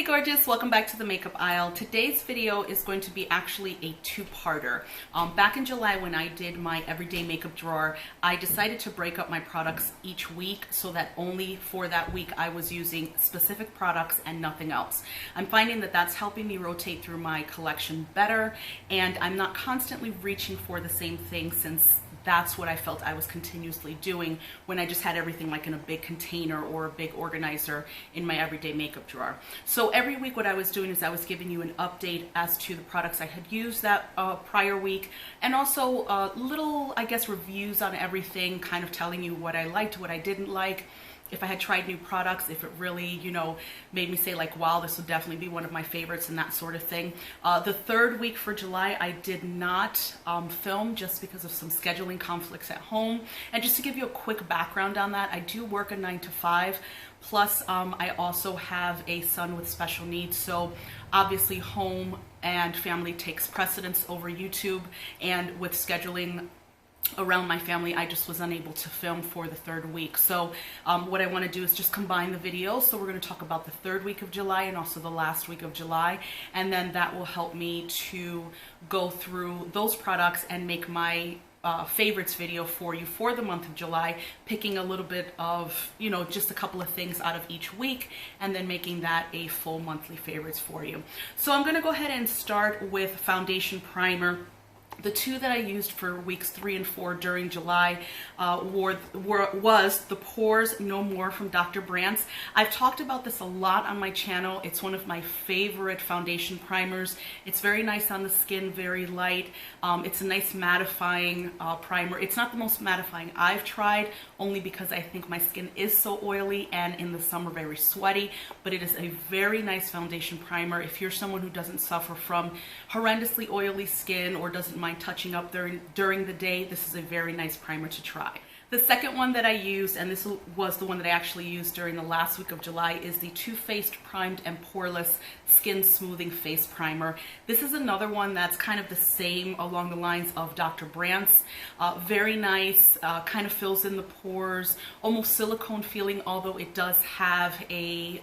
Hey gorgeous, welcome back to the makeup aisle. Today's video is going to be actually a two-parter. Back in July when I did my everyday makeup drawer, I decided to break up my products each week so that only for that week I was using specific products and nothing else. I'm finding that that's helping me rotate through my collection better, and I'm not constantly reaching for the same thing, since that's what I felt I was continuously doing when I just had everything like in a big container or a big organizer in my everyday makeup drawer. So every week what I was doing is I was giving you an update as to the products I had used that prior week, and also little, I guess, reviews on everything, kind of telling you what I liked, what I didn't like, if I had tried new products, if it really, you know, made me say like, wow, this would definitely be one of my favorites and that sort of thing. The third week for July, I did not film just because of some scheduling conflicts at home. And just to give you a quick background on that, I do work a 9 to 5. Plus, I also have a son with special needs. So obviously home and family takes precedence over YouTube, and with scheduling around my family, I just was unable to film for the third week. So what I want to do is just combine the videos. So we're going to talk about the third week of July and also the last week of July, and then that will help me to go through those products and make my favorites video for you for the month of July, picking a little bit of, you know, just a couple of things out of each week, and then making that a full monthly favorites for you. So I'm going to go ahead and start with foundation primer. The two that I used for weeks 3 and 4 during July was the Pores No More from Dr. Brandt. I've talked about this a lot on my channel. It's one of my favorite foundation primers. It's very nice on the skin, very light. It's a nice mattifying primer. It's not the most mattifying I've tried, only because I think my skin is so oily and in the summer very sweaty, but it is a very nice foundation primer. If you're someone who doesn't suffer from horrendously oily skin or doesn't mind touching up during the day, this is a very nice primer to try. The second one that I used, and this was the one that I actually used during the last week of July, is the Too Faced Primed and Poreless Skin Smoothing Face Primer. This is another one that's kind of the same along the lines of Dr. Brandt's. Very nice, kind of fills in the pores, almost silicone feeling, although it does have a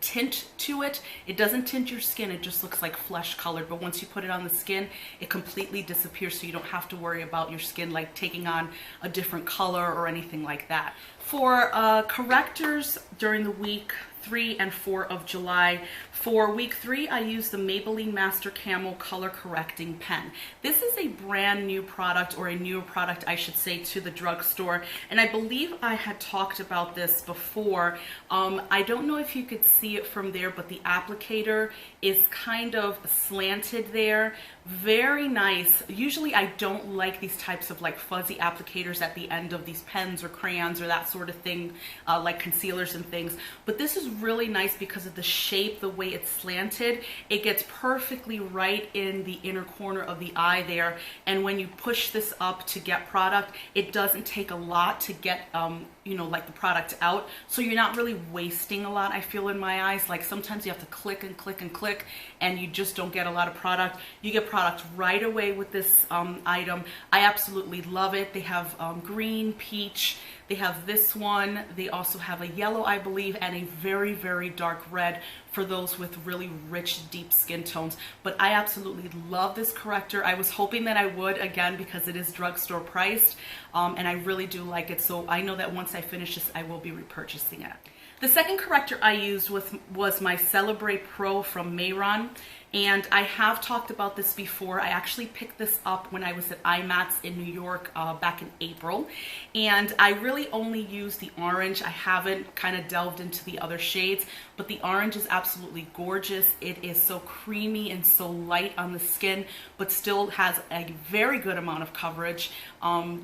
tint to it. It doesn't tint your skin, it just looks like flesh colored, but once you put it on the skin, it completely disappears, so you don't have to worry about your skin like taking on a different color or anything like that. For correctors during the week 3 and 4 of July. For week 3, I used the Maybelline Master Camo Color Correcting Pen. This is a brand new product, or a newer product I should say, to the drugstore, and I believe I had talked about this before. I don't know if you could see it from there, but the applicator is kind of slanted there. Very nice. Usually I don't like these types of like fuzzy applicators at the end of these pens or crayons or that sort of thing, like concealers and things, but this is really nice because of the shape, the way it's slanted. It gets perfectly right in the inner corner of the eye there, and when you push this up to get product, it doesn't take a lot to get you know, like the product out, so you're not really wasting a lot, I feel, in my eyes. Like sometimes you have to click and click and click and you just don't get a lot of product. You get product right away with this item. I absolutely love it. They have green, peach, they have this one, they also have a yellow, I believe, and a very, very dark red for those with really rich, deep skin tones. But I absolutely love this corrector. I was hoping that I would, again, because it is drugstore priced, and I really do like it. So I know that once I finish this, I will be repurchasing it. The second corrector I used was my Celebre Pro from Mehron, and I have talked about this before. I actually picked this up when I was at IMATS in New York back in April, and I really only used the orange. I haven't kind of delved into the other shades, but the orange is absolutely gorgeous. It is so creamy and so light on the skin, but still has a very good amount of coverage.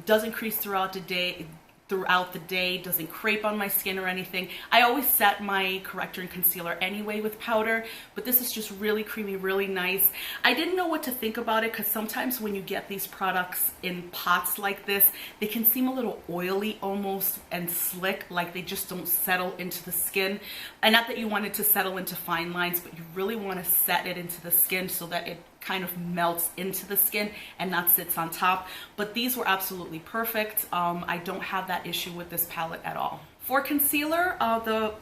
Doesn't crease throughout the day, doesn't crepe on my skin or anything. I always set my corrector and concealer anyway with powder, but this is just really creamy, really nice. I didn't know what to think about it, because sometimes when you get these products in pots like this, they can seem a little oily almost and slick, like they just don't settle into the skin. And not that you want it to settle into fine lines, but you really want to set it into the skin so that it kind of melts into the skin and not sits on top. But these were absolutely perfect. I don't have that issue with this palette at all. For concealer, the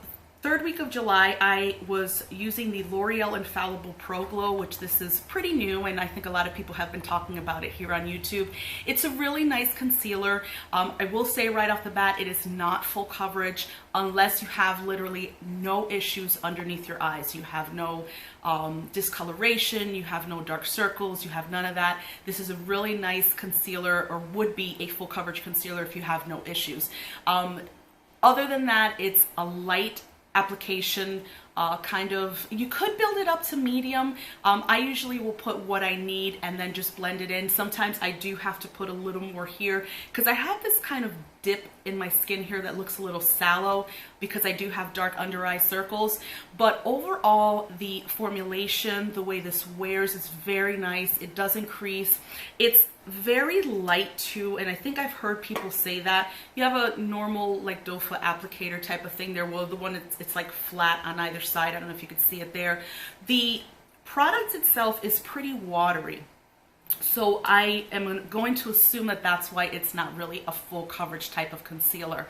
third week of July, I was using the L'Oreal Infallible Pro Glow, which this is pretty new, and I think a lot of people have been talking about it here on YouTube. It's a really nice concealer. I will say right off the bat, it is not full coverage unless you have literally no issues underneath your eyes. You have no discoloration, you have no dark circles, you have none of that. This is a really nice concealer, or would be a full coverage concealer if you have no issues. Other than that, it's a light application, kind of, you could build it up to medium. I usually will put what I need and then just blend it in. Sometimes I do have to put a little more here because I have this kind of dip in my skin here that looks a little sallow because I do have dark under eye circles. But overall, the formulation, the way this wears is very nice. It doesn't crease. It's very light too, and I think I've heard people say that. You have a normal like doe foot applicator type of thing there. Well, the one it's like flat on either side. I don't know if you could see it there. The product itself is pretty watery. So I am going to assume that that's why it's not really a full coverage type of concealer.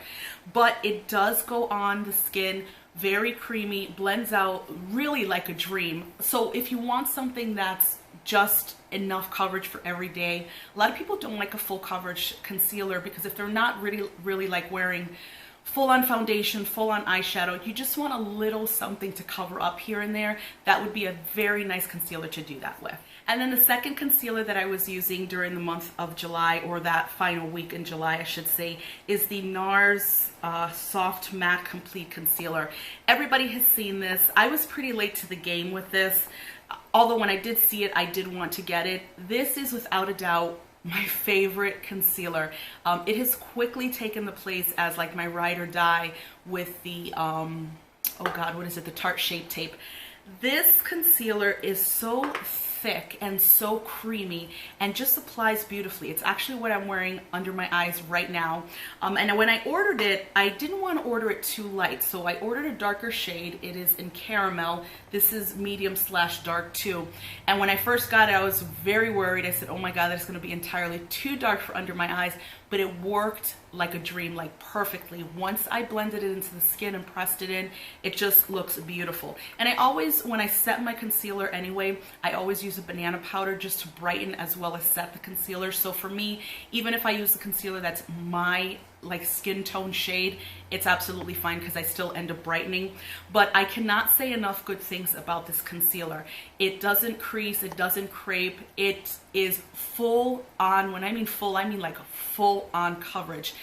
But it does go on the skin, very creamy, blends out really like a dream. So if you want something that's just enough coverage for every day, a lot of people don't like a full coverage concealer because if they're not really like wearing full-on foundation, full-on eyeshadow, you just want a little something to cover up here and there, that would be a very nice concealer to do that with. And then the second concealer that I was using during the month of July, or that final week in July I should say, is the NARS Soft Matte Complete Concealer. Everybody has seen this. I was pretty late to the game with this, although when I did see it, I did want to get it. This is without a doubt my favorite concealer. It has quickly taken the place as like my ride or die with the, oh God, what is it? The Tarte Shape Tape. This concealer is so thick and so creamy and just applies beautifully. It's actually what I'm wearing under my eyes right now. And when I ordered it, I didn't want to order it too light, so I ordered a darker shade. It is in caramel. This is medium/dark too. And when I first got it, I was very worried. I said, oh my God, that's going to be entirely too dark for under my eyes. But it worked like a dream, like perfectly. Once I blended it into the skin and pressed it in, it just looks beautiful. And I always, when I set my concealer anyway, I always use a banana powder just to brighten as well as set the concealer. So for me, even if I use the concealer that's my like skin tone shade, it's absolutely fine because I still end up brightening. But I cannot say enough good things about this concealer. It doesn't crease, it doesn't crepe, it is full on. When I mean full, I mean like a full on coverage.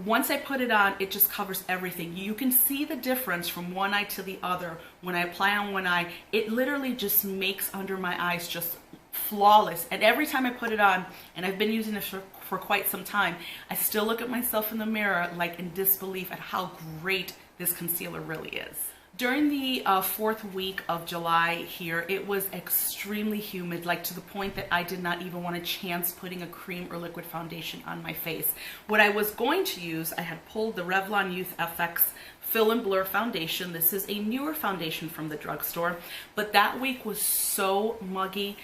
Once I put it on, it just covers everything. You can see the difference from one eye to the other. When I apply on one eye, it literally just makes under my eyes just flawless. And every time I put it on, and I've been using it for quite some time, I still look at myself in the mirror like in disbelief at how great this concealer really is. During the fourth week of July here, it was extremely humid, like to the point that I did not even want a chance putting a cream or liquid foundation on my face. What I was going to use, I had pulled the Revlon Youth FX Fill and Blur foundation. This is a newer foundation from the drugstore, but that week was so muggy.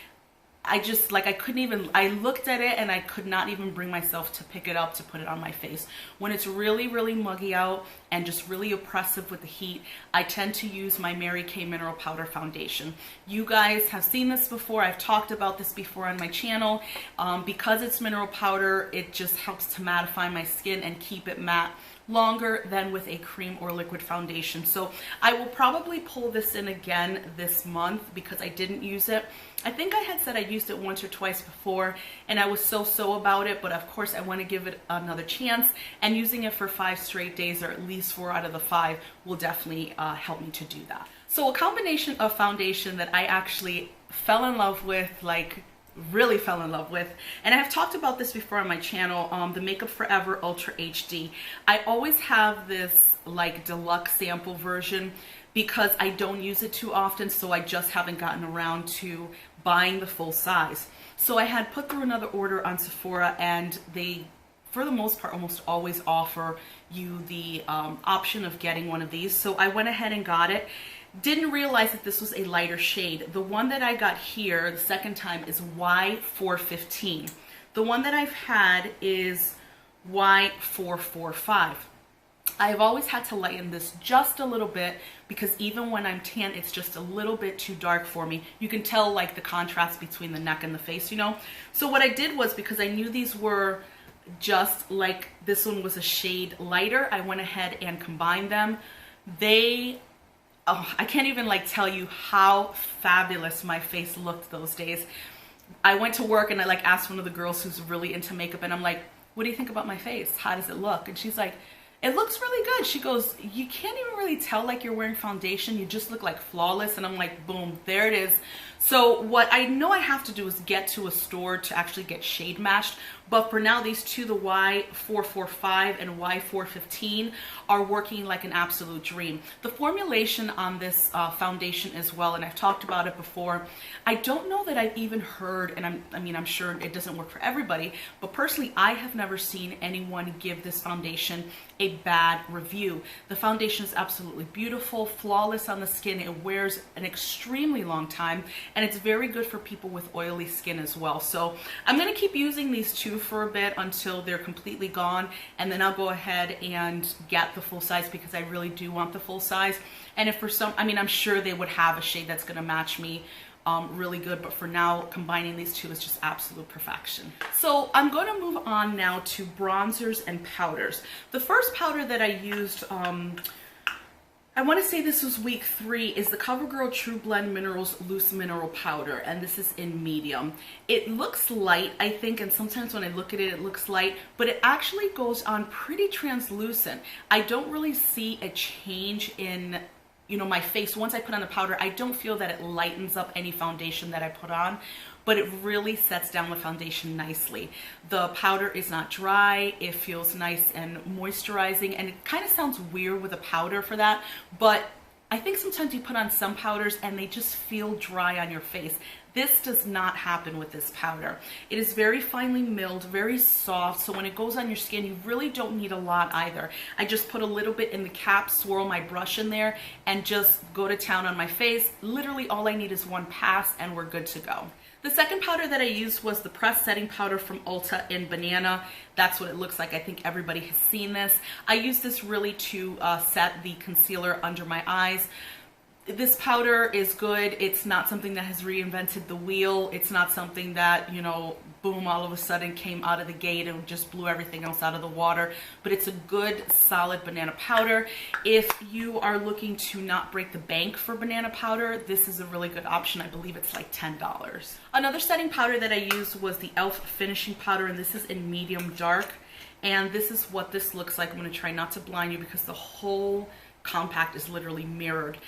I just, like, I couldn't even, I looked at it and I could not even bring myself to pick it up to put it on my face. When it's really, really muggy out and just really oppressive with the heat, I tend to use my Mary Kay Mineral Powder Foundation. You guys have seen this before. I've talked about this before on my channel. Because it's mineral powder, it just helps to mattify my skin and keep it matte longer than with a cream or liquid foundation. So I will probably pull this in again this month because I didn't use it. I think I had said I used it once or twice before and I was so about it, but of course I want to give it another chance, and using it for 5 straight days, or at least 4 out of the 5, will definitely help me to do that. So a combination of foundation that I actually fell in love with, like really fell in love with, and I have talked about this before on my channel, the Makeup Forever Ultra HD. I always have this like deluxe sample version because I don't use it too often, so I just haven't gotten around to buying the full size. So I had put through another order on Sephora, and they, for the most part, almost always offer you the option of getting one of these. So I went ahead and got it. Didn't realize that this was a lighter shade. The one that I got here the second time is Y415. The one that I've had is Y445. I've always had to lighten this just a little bit because even when I'm tan, it's just a little bit too dark for me. You can tell like the contrast between the neck and the face, you know? So what I did was, because I knew these were just like, this one was a shade lighter, I went ahead and combined them. I can't even like tell you how fabulous my face looked those days. I went to work and I like asked one of the girls who's really into makeup, and I'm like, what do you think about my face? How does it look? And she's like, it looks really good. She goes, you can't even really tell like you're wearing foundation. You just look like flawless. And I'm like, boom, there it is. So what I know I have to do is get to a store to actually get shade matched. But for now, these two, the Y445 and Y415, are working like an absolute dream. The formulation on this foundation as well, and I've talked about it before, I don't know that I've even heard, and I'm sure it doesn't work for everybody, but personally, I have never seen anyone give this foundation a bad review. The foundation is absolutely beautiful, flawless on the skin. It wears an extremely long time, and it's very good for people with oily skin as well. So I'm going to keep using these two for a bit until they're completely gone, and then I'll go ahead and get the full size because I really do want the full size. And if for some, I'm sure they would have a shade that's going to match me really good, but for now, combining these two is just absolute perfection. So I'm going to move on now to bronzers and powders. The first powder that I used, I want to say this was week 3, is the Covergirl True Blend Minerals Loose Mineral Powder, and this is in medium. It looks light, I think, and sometimes when I look at it, it looks light, but it actually goes on pretty translucent. I don't really see a change in, you know, my face. Once I put on the powder, I don't feel that it lightens up any foundation that I put on, but it really sets down the foundation nicely. The powder is not dry, it feels nice and moisturizing, and it kind of sounds weird with a powder for that, but I think sometimes you put on some powders and they just feel dry on your face. This does not happen with this powder. It is very finely milled, very soft, so when it goes on your skin, you really don't need a lot either. I just put a little bit in the cap, swirl my brush in there, and just go to town on my face. Literally all I need is one pass and we're good to go. The second powder that I used was the pressed setting powder from Ulta in Banana. That's what it looks like. I think everybody has seen this. I use this really to set the concealer under my eyes. This powder is good. It's not something that has reinvented the wheel. It's not something that, you know, boom, all of a sudden came out of the gate and just blew everything else out of the water. But it's a good, solid banana powder. If you are looking to not break the bank for banana powder, this is a really good option. I believe it's like $10. Another setting powder that I used was the e.l.f. finishing powder, and this is in medium dark. And this is what this looks like. I'm going to try not to blind you because the whole compact is literally mirrored.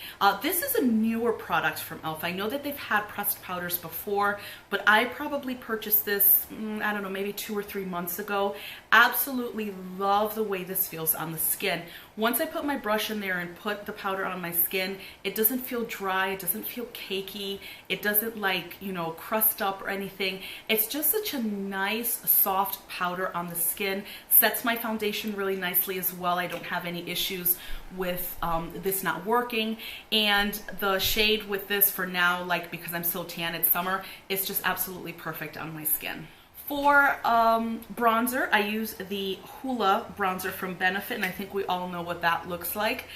This is a newer product from e.l.f. I know that they've had pressed powders before, but I probably purchased this, I don't know, maybe 2 or 3 months ago. Absolutely love the way this feels on the skin. Once I put my brush in there and put the powder on my skin, it doesn't feel dry, it doesn't feel cakey, it doesn't like, you know, crust up or anything. It's just such a nice, soft powder on the skin. Sets my foundation really nicely as well. I don't have any issues with this not working. And the shade with this for now, like because I'm so tan, it's summer, it's just absolutely perfect on my skin. For bronzer, I use the Hoola bronzer from Benefit, and I think we all know what that looks like.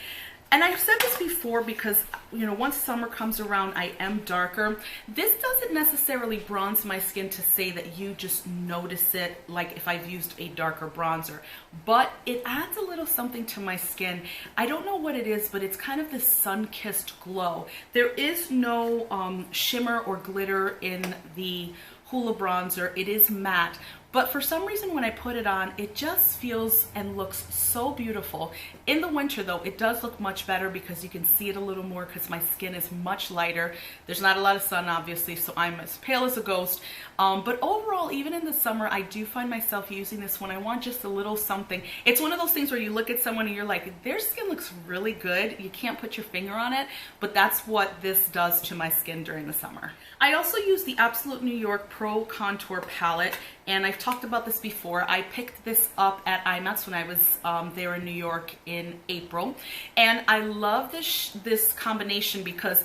And I've said this before because, you know, once summer comes around, I am darker. This doesn't necessarily bronze my skin to say that you just notice it like if I've used a darker bronzer, but it adds a little something to my skin. I don't know what it is, but it's kind of this sun-kissed glow. There is no shimmer or glitter in the Hoola bronzer. It is matte, but for some reason when I put it on, it just feels and looks so beautiful. In the winter though, it does look much better because you can see it a little more because my skin is much lighter. There's not a lot of sun obviously, so I'm as pale as a ghost. But overall, even in the summer, I do find myself using this when I want just a little something. It's one of those things where you look at someone and you're like, their skin looks really good. You can't put your finger on it, but that's what this does to my skin during the summer. I also use the Absolute New York Pro Contour Palette, and I've talked about this before. I picked this up at IMAX when I was there in New York in April, and I love this combination because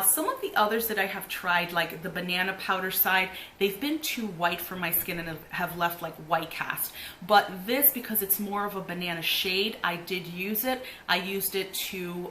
some of the others that I have tried, like the banana powder side, they've been too white for my skin and have left like white cast. But this, because it's more of a banana shade, I did use it. I used it to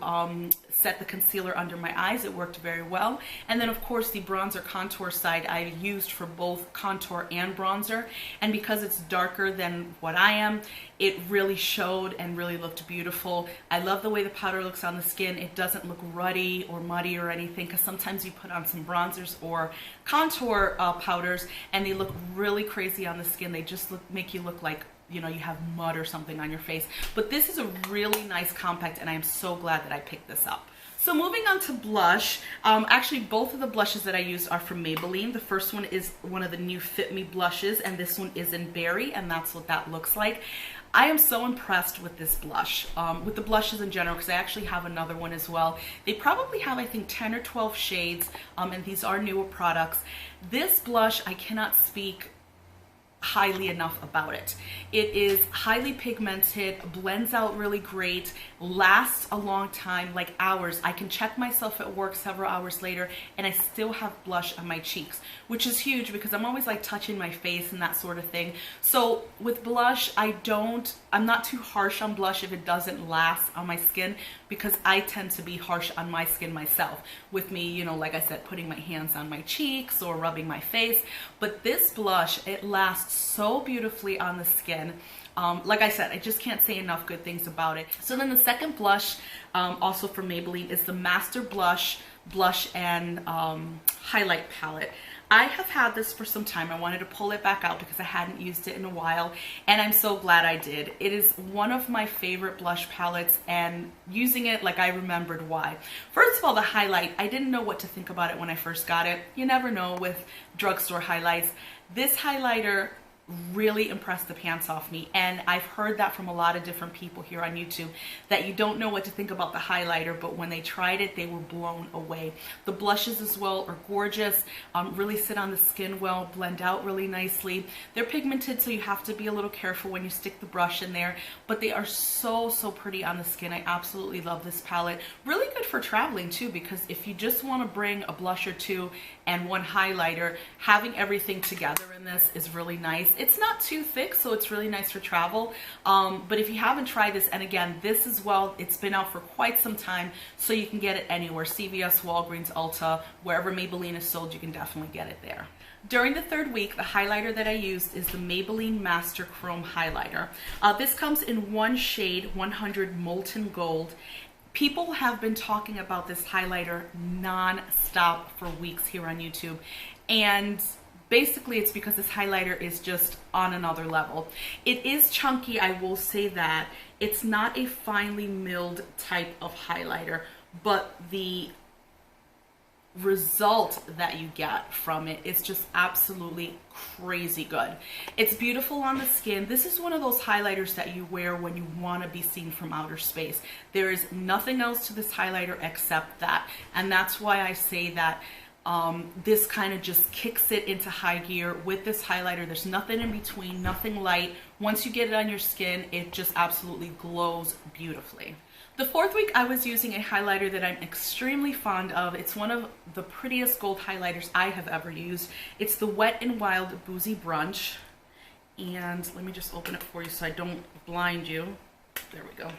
set the concealer under my eyes. It worked very well. And then of course the bronzer contour side I used for both contour and bronzer, and because it's darker than what I am, it really showed and really looked beautiful. I love the way the powder looks on the skin. It doesn't look ruddy or muddy or anything, because sometimes you put on some bronzers or contour powders and they look really crazy on the skin. They just make you look like, you know, you have mud or something on your face. But this is a really nice compact, and I am so glad that I picked this up. So moving on to blush, actually both of the blushes that I used are from Maybelline. The first one is one of the new FitMe blushes, and this one is in Berry, and that's what that looks like. I am so impressed with this blush, with the blushes in general, because I actually have another one as well. They probably have, I think, 10 or 12 shades, and these are newer products. This blush, I cannot speak highly enough about it. It is highly pigmented, blends out really great, lasts a long time, like hours. I can check myself at work several hours later and I still have blush on my cheeks, which is huge because I'm always like touching my face and that sort of thing. So with blush, I'm not too harsh on blush if it doesn't last on my skin, because I tend to be harsh on my skin myself with me, you know, like I said, putting my hands on my cheeks or rubbing my face. But this blush, it lasts so beautifully on the skin. Like I said, I just can't say enough good things about it. So then the second blush, also from Maybelline, is the Master Blush and Highlight Palette. I have had this for some time. I wanted to pull it back out because I hadn't used it in a while, and I'm so glad I did. It is one of my favorite blush palettes, and using it, like, I remembered why. First of all, the highlight, I didn't know what to think about it when I first got it. You never know with drugstore highlights. This highlighter really impressed the pants off me, and I've heard that from a lot of different people here on YouTube, that you don't know what to think about the highlighter, but when they tried it, they were blown away. The blushes as well are gorgeous, really sit on the skin well, blend out really nicely. They're pigmented, so you have to be a little careful when you stick the brush in there, but they are so pretty on the skin. I absolutely love this palette. Really good for traveling too, because if you just want to bring a blush or two and one highlighter, having everything together in this is really nice. It's not too thick, so it's really nice for travel. But if you haven't tried this, and again, this as well, it's been out for quite some time, so you can get it anywhere. CVS, Walgreens, Ulta, wherever Maybelline is sold, you can definitely get it there. During the third week, the highlighter that I used is the Maybelline Master Chrome Highlighter. This comes in one shade, 100 Molten Gold. People have been talking about this highlighter non-stop for weeks here on YouTube, and basically it's because this highlighter is just on another level. It is chunky, I will say that. It's not a finely milled type of highlighter, but the result that you get from it is just absolutely crazy good. It's beautiful on the skin. This is one of those highlighters that you wear when you want to be seen from outer space. There is nothing else to this highlighter except that, and that's why I say that this kind of just kicks it into high gear with this highlighter. There's nothing in between, nothing light. Once you get it on your skin, it just absolutely glows beautifully. The fourth week, I was using a highlighter that I'm extremely fond of. It's one of the prettiest gold highlighters I have ever used. It's the Wet n Wild Boozy Brunch. And let me just open it for you so I don't blind you. There we go.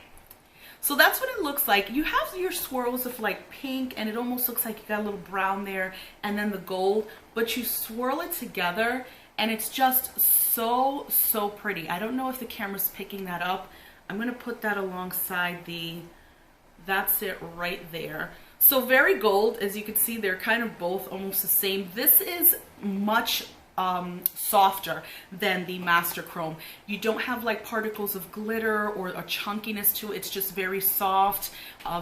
So that's what it looks like. You have your swirls of like pink, and it almost looks like you got a little brown there, and then the gold, but you swirl it together and it's just so pretty. I don't know if the camera's picking that up. I'm gonna put that alongside that's it right there. So very gold, as you can see, they're kind of both almost the same. This is much softer than the Master Chrome. You don't have like particles of glitter or a chunkiness to it. It's just very soft,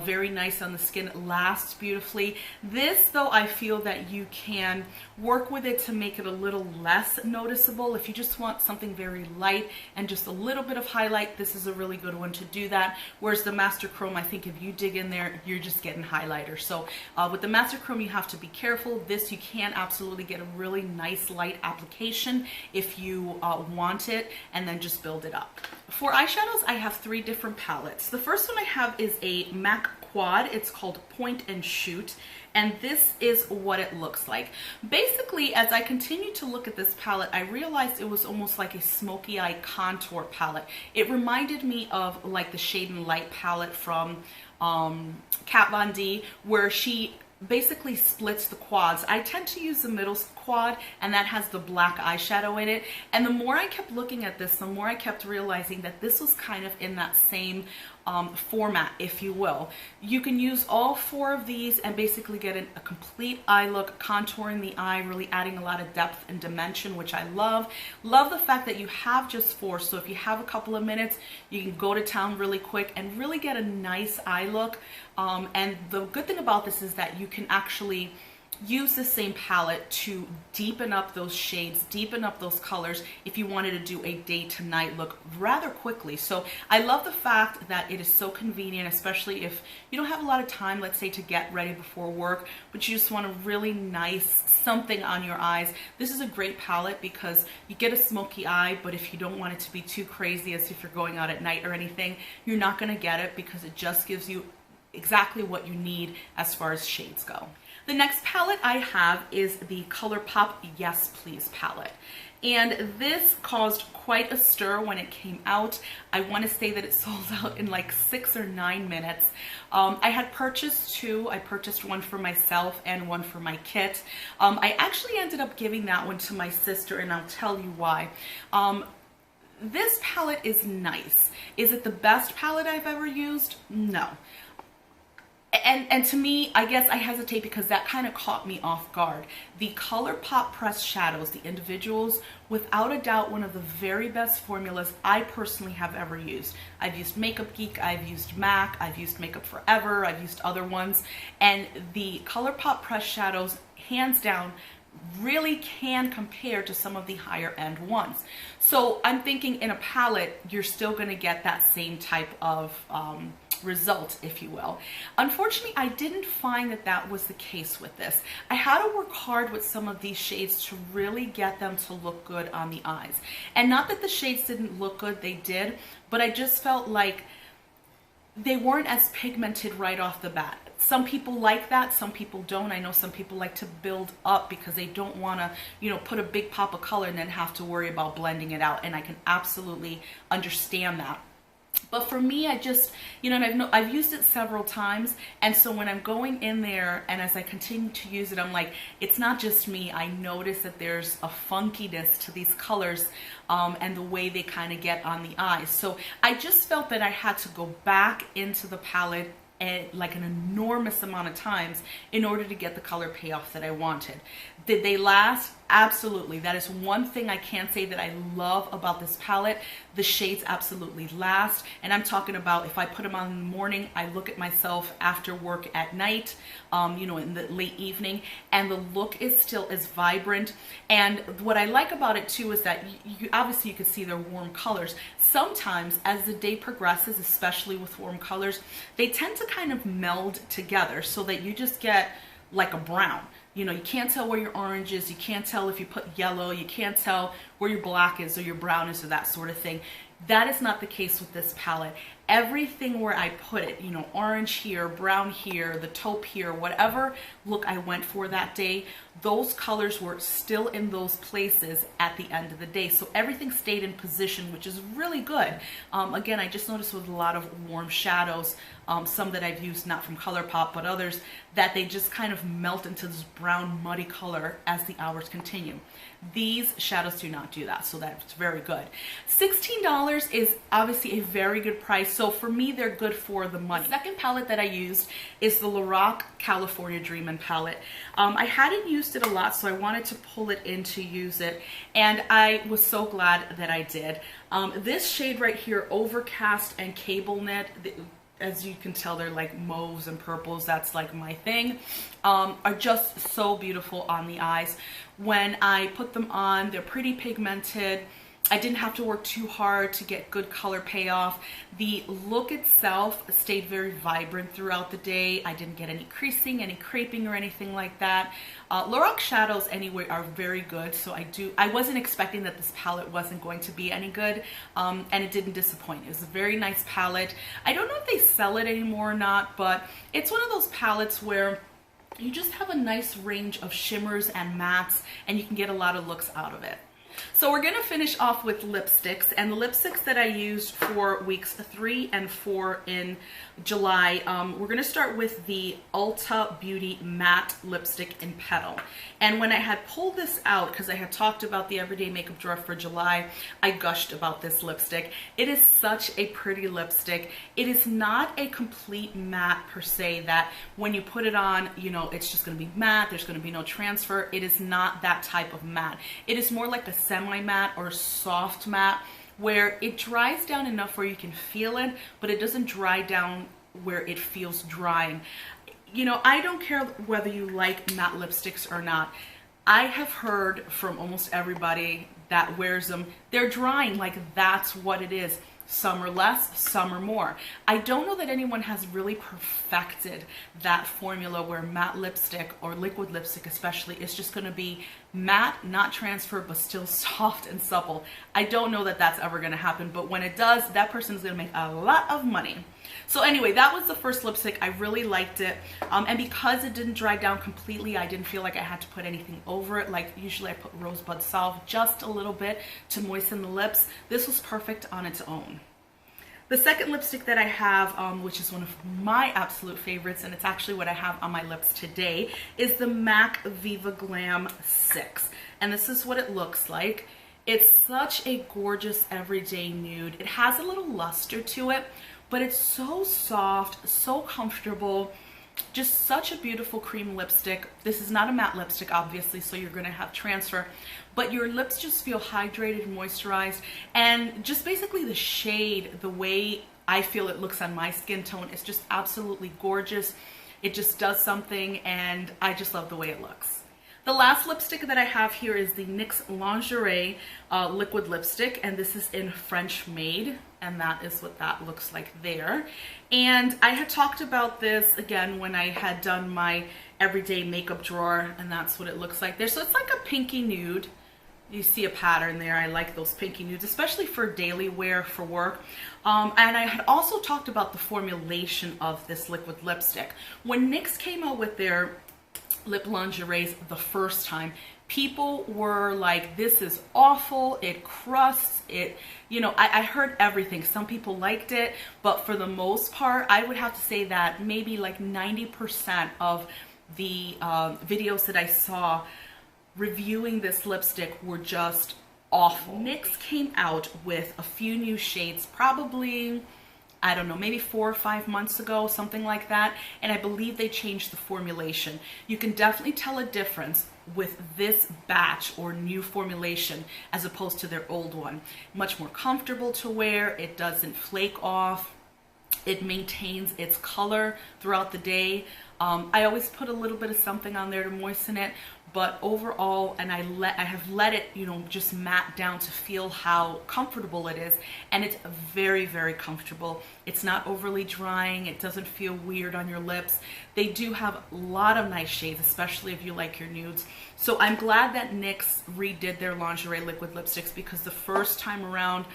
very nice on the skin. It lasts beautifully. This though, I feel that you can work with it to make it a little less noticeable. If you just want something very light and just a little bit of highlight, this is a really good one to do that. Whereas the Master Chrome, I think if you dig in there, you're just getting highlighter. So with the Master Chrome, you have to be careful. This, you can absolutely get a really nice light application if you want it, and then just build it up. For eyeshadows, I have 3 different palettes. The first one I have is a MAC Quad. It's called Point and Shoot, and this is what it looks like. Basically, as I continued to look at this palette, I realized it was almost like a smoky eye contour palette. It reminded me of like the Shade and Light palette from Kat Von D, where she basically splits the quads. I tend to use the middle quad, and that has the black eyeshadow in it. And the more I kept looking at this, the more I kept realizing that this was kind of in that same format, if you will. You can use all 4 of these and basically get a complete eye look, contouring the eye, really adding a lot of depth and dimension, which I love. Love the fact that you have just 4, so if you have a couple of minutes, you can go to town really quick and really get a nice eye look. And the good thing about this is that you can actually use the same palette to deepen up those shades, deepen up those colors if you wanted to do a day to night look rather quickly. So I love the fact that it is so convenient, especially if you don't have a lot of time, let's say, to get ready before work, but you just want a really nice something on your eyes. This is a great palette because you get a smoky eye, but if you don't want it to be too crazy as if you're going out at night or anything, you're not going to get it because it just gives you exactly what you need as far as shades go. The next palette I have is the ColourPop Yes Please palette. And this caused quite a stir when it came out. I want to say that it sold out in like 6 or 9 minutes. I had purchased 2. I purchased one for myself and one for my kit. I actually ended up giving that one to my sister, and I'll tell you why. This palette is nice. Is it the best palette I've ever used? No. And to me, I guess I hesitate because that kind of caught me off guard. The ColourPop pressed shadows, the individuals, without a doubt one of the very best formulas I personally have ever used. I've used Makeup Geek, I've used MAC, I've used Makeup Forever, I've used other ones, and the ColourPop pressed shadows, hands down, really can compare to some of the higher end ones. So I'm thinking in a palette, you're still going to get that same type of result, if you will. Unfortunately, I didn't find that that was the case with this. I had to work hard with some of these shades to really get them to look good on the eyes. And not that the shades didn't look good, they did, but I just felt like they weren't as pigmented right off the bat. Some people like that, some people don't. I know some people like to build up because they don't want to, you know, put a big pop of color and then have to worry about blending it out. And I can absolutely understand that. But for me, I just, you know, and I've used it several times, and so when I'm going in there and as I continue to use it, I'm like, it's not just me. I notice that there's a funkiness to these colors and the way they kind of get on the eyes. So I just felt that I had to go back into the palette like an enormous amount of times in order to get the color payoff that I wanted. Did they last? Absolutely. That is one thing I can say that I love about this palette. The shades absolutely last. And I'm talking about if I put them on in the morning, I look at myself after work at night, you know, in the late evening, and the look is still as vibrant. And what I like about it too is that obviously you can see they're warm colors. Sometimes as the day progresses, especially with warm colors, they tend to kind of meld together so that you just get like a brown. You know, you can't tell where your orange is, you can't tell if you put yellow, you can't tell where your black is or your brown is or that sort of thing. That is not the case with this palette. Everything where I put it, you know, orange here, brown here, the taupe here, whatever look I went for that day, those colors were still in those places at the end of the day. So everything stayed in position, which is really good. Again, I just noticed with a lot of warm shadows, some that I've used not from ColourPop, but others, that they just kind of melt into this brown muddy color as the hours continue. These shadows do not do that, so that's very good. $16 is obviously a very good price, so for me they're good for the money. The second palette that I used is the Lorac California Dreamin' palette. I hadn't used it a lot, so I wanted to pull it in to use it, and I was so glad that I did. This shade right here, Overcast and Cable Knit, as you can tell, they're like mauves and purples, that's like my thing, are just so beautiful on the eyes. When I put them on, they're pretty pigmented. I didn't have to work too hard to get good color payoff. The look itself stayed very vibrant throughout the day. I didn't get any creasing, any creping or anything like that. Lorac shadows anyway are very good, so I wasn't expecting that this palette wasn't going to be any good, and it didn't disappoint. It was a very nice palette. I don't know if they sell it anymore or not, but it's one of those palettes where you just have a nice range of shimmers and mattes, and you can get a lot of looks out of it. So we're going to finish off with lipsticks, and the lipsticks that I used for weeks 3 and 4 in July, we're going to start with the Ulta Beauty Matte Lipstick in Petal. And when I had pulled this out, because I had talked about the everyday makeup drawer for July, I gushed about this lipstick. It is such a pretty lipstick. It is not a complete matte per se, that when you put it on, you know, it's just going to be matte, there's going to be no transfer. It is not that type of matte. It is more like a semi-matte or soft matte, where it dries down enough where you can feel it, but it doesn't dry down where it feels drying. You know, I don't care whether you like matte lipsticks or not. I have heard from almost everybody that wears them, they're drying, like that's what it is. Some are less, some are more. I don't know that anyone has really perfected that formula where matte lipstick, or liquid lipstick especially, is just going to be matte, not transfer, but still soft and supple. I don't know that that's ever going to happen, but when it does, that person's going to make a lot of money. So anyway, that was the first lipstick. I really liked it, and because it didn't dry down completely, I didn't feel like I had to put anything over it. Like usually I put rosebud salve just a little bit to moisten the lips. This was perfect on its own. The second lipstick that I have, which is one of my absolute favorites, and it's actually what I have on my lips today, is the MAC Viva Glam 6. And this is what it looks like. It's such a gorgeous everyday nude. It has a little luster to it, but it's so soft, so comfortable. Just such a beautiful cream lipstick. This is not a matte lipstick, obviously, so you're going to have transfer, but your lips just feel hydrated and moisturized, and just basically the shade, the way I feel it looks on my skin tone, is just absolutely gorgeous. It just does something, and I just love the way it looks. The last lipstick that I have here is the NYX Lingerie liquid lipstick, and this is in French Maid, and that is what that looks like there. And I had talked about this again when I had done my everyday makeup drawer, and that's what it looks like there. So it's like a pinky nude. You see a pattern there. I like those pinky nudes, especially for daily wear for work. And I had also talked about the formulation of this liquid lipstick. When NYX came out with their lip lingeries the first time, people were like, this is awful, it crusts, it, you know, I heard everything. Some people liked it, but for the most part, I would have to say that maybe like 90% of the videos that I saw reviewing this lipstick were just awful. NYX came out with a few new shades, probably, I don't know, maybe 4 or 5 months ago, something like that, and I believe they changed the formulation. You can definitely tell a difference with this batch or new formulation as opposed to their old one. Much more comfortable to wear, it doesn't flake off, it maintains its color throughout the day. I always put a little bit of something on there to moisten it, but overall, and I have let it, you know, just matte down to feel how comfortable it is, and it's very, very comfortable. It's not overly drying, it doesn't feel weird on your lips. They do have a lot of nice shades, especially if you like your nudes. So I'm glad that NYX redid their lingerie liquid lipsticks, because the first time around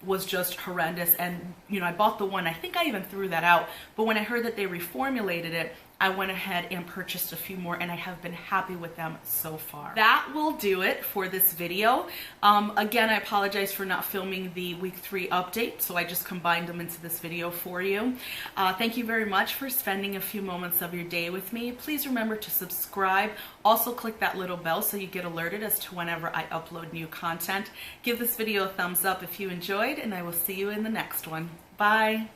was just horrendous, and you know, I bought the one, I think I even threw that out, but when I heard that they reformulated it, I went ahead and purchased a few more, and I have been happy with them so far. That will do it for this video. Again, I apologize for not filming the week 3 update, so I just combined them into this video for you. Thank you very much for spending a few moments of your day with me. Please remember to subscribe. Also click that little bell so you get alerted as to whenever I upload new content. Give this video a thumbs up if you enjoyed, and I will see you in the next one. Bye.